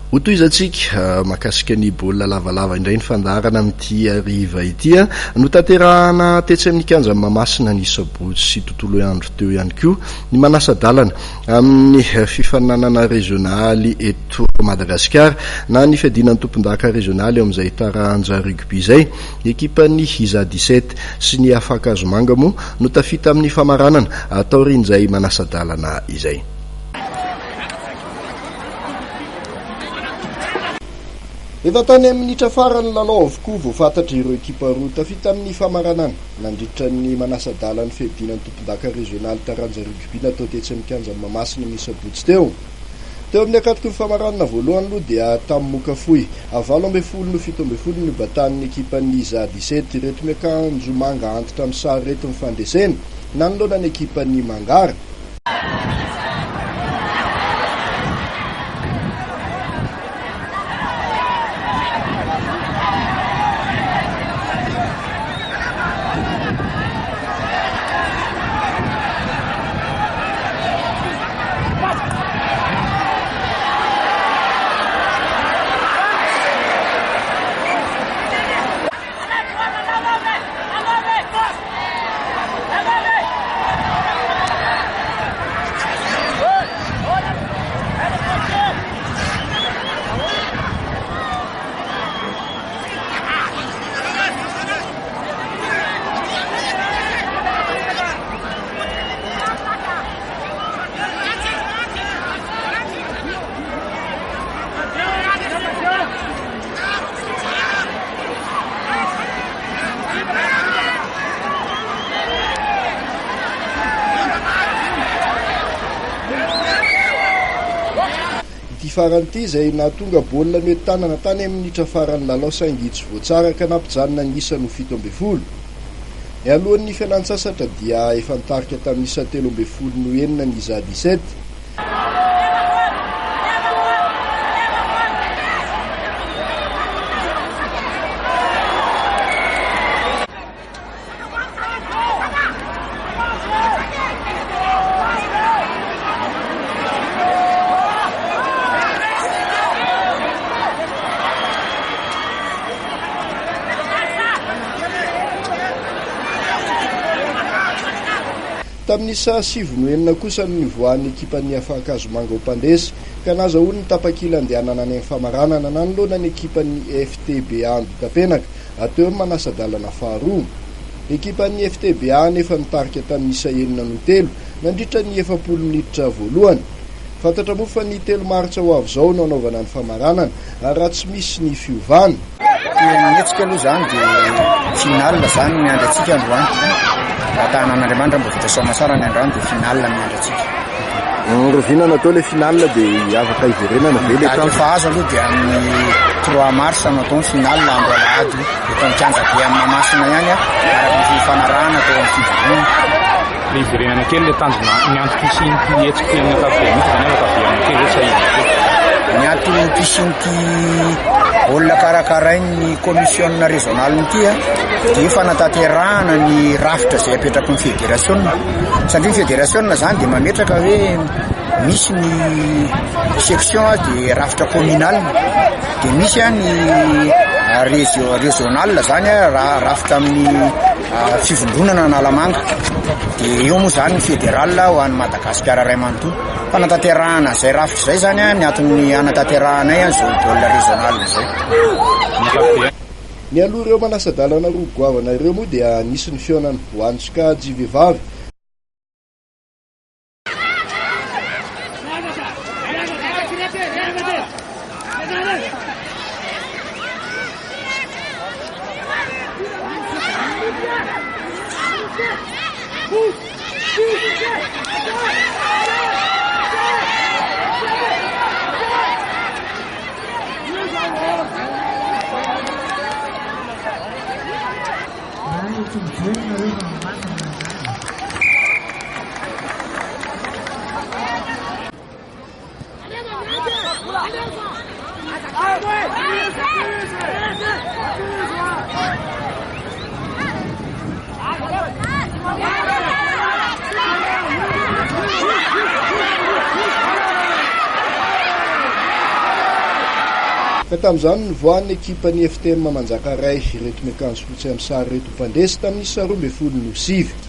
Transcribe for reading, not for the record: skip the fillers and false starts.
Otoizantsika mahakasika ny baolina lavalava indray ny fandarana amin'ity ariva ity no tanterahana tetsy amin'ny kianja Mahamasina ny sabotsy sy tontolo andro teo ihany koa ny manasa-dalana amin'ny fifaninanana régionaly eto Madagasikara na ny fiadinan'ny tompon-daka régionaly eo amin'izay taranja rugby izay ekipan'ny Iza 17 sy ny Afakazo Manga moa no tafita amin'ny famaranana taorian'izay manasa-dalana izay. Efa tany amin'ny minitra farany lalao avokoa voafatatra ireo ekipa roa tafita amin'ny famaranana nandritra ny manasa-dalany fiadinan'ny tompon-daka régionaly taranja rugby natao tetsy amin'ny kianja Mahamasina ny sabotsy teo amin'ny akatoky ny famaranana voalohany aloha dia tamin'ny Mokafoy 17 no 17 no batan'ny ekipan'ny Iza 17 reto miakanjo manga antitra amin'ny sary reto mifandresena nanoloana ny ekipan'ny Mangara. Faranty izay nahatonga baolina mety tanana tany amin'ny minitra farany lalao saingy tsy voatsara ka nampijanona ny isa no 17. Ny alohan'ny fialan-tsasatra dia efa nitarika tamin'ny isa 13 no 9 ny Iza 17. Tamin'ny isa 7 kosa no nivoahan'ny ekipan'ny Afakazo Manga ho mpandresy ka nazahoany ny tapakila andehanana any amin'ny famaranana nanoloana ny ekipan'ny FTBA Ambitapenaka ateo amin'ny manasa-dalana faharoa. Ekipan'ny FTBA nefa nitarika tamin'ny isa 9 nandritra ny 70 minitra voalohany. Fantatra moa fa ny 3 Martsa ho avy izao no anaovana ny famaranana ary raha tsy misy ny fiovana. Etsika aloha zany dia final zany miandry antsika androany. Ratanan'Andriamanitra mbo vita soamasara ny androany dia final miandry antsika. Rovina natao le final dia afaka iverenana ve le temps. Fa azo aloha dia amin'ny 3 Mars natao ny final andro alahady eto amin'ny kianja be amin'ny Mahamasina ihany araka ny fanarahana tao amin'ny fivohana. Le iverenana kely le tanjona miantoko isin'ity etsika ny ankavia misy zany ankavia kely hoe sahiva. Miantoko isin'ity olona karakarainy commissionna régionale ity dia fanatanterahana ny rafitra izay apetraka ny fédération satria ny fédération zany dia mametraka hoe misy ny section dia rafitra communal dia misy ny régional zany rafitra amin'ny fivondronana Analamanga dia eo moa zany ny fédéral ho an'ny Madagasikara ray manontolo fanatanterahana izay rafitra izay zany ny aton'ny anatanterahana izao baolina régional izay. Ny aloha ireo manasa-dalana roa goavana ireo moa dia nisy ny feonan'ny Boantsika Jivevavy. ka tamin'izany nivoan'ny ekipa ny FTM Manjakaray reto miakanjo fotsy amin'ny sary reto mpandresy tamin'ny 2025